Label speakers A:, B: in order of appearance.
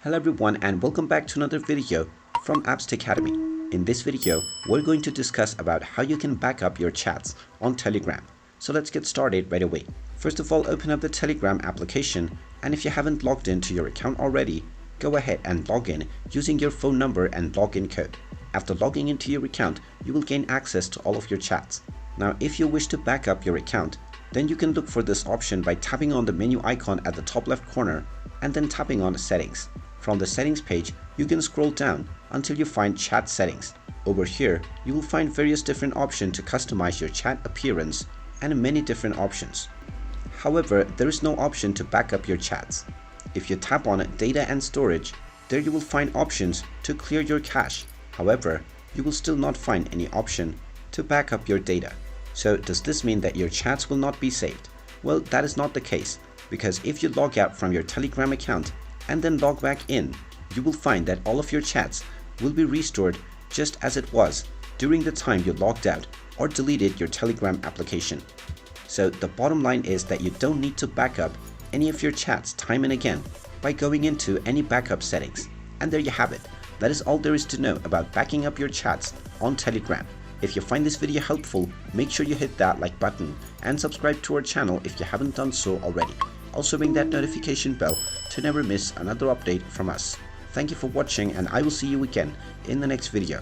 A: Hello everyone and welcome back to another video from Apps Academy. In this video, we're going to discuss about how you can back up your chats on Telegram. So let's get started right away. First of all, open up the Telegram application, and if you haven't logged into your account already, go ahead and log in using your phone number and login code. After logging into your account, you will gain access to all of your chats. Now, if you wish to back up your account, then you can look for this option by tapping on the menu icon at the top left corner and then tapping on Settings. From the settings page, you can scroll down until you find chat settings. Over here, you will find various different options to customize your chat appearance and many different options. However, there is no option to back up your chats. If you tap on data and storage, there you will find options to clear your cache. However, you will still not find any option to back up your data. So does this mean that your chats will not be saved? Well, that is not the case, because if you log out from your Telegram account and then log back in, you will find that all of your chats will be restored just as it was during the time you logged out or deleted your Telegram application. So the bottom line is that you don't need to back up any of your chats time and again by going into any backup settings. And there you have it. That is all there is to know about backing up your chats on Telegram. If you find this video helpful, make sure you hit that like button and subscribe to our channel if you haven't done so already. Also ring that notification bell to never miss another update from us. Thank you for watching, and I will see you again in the next video.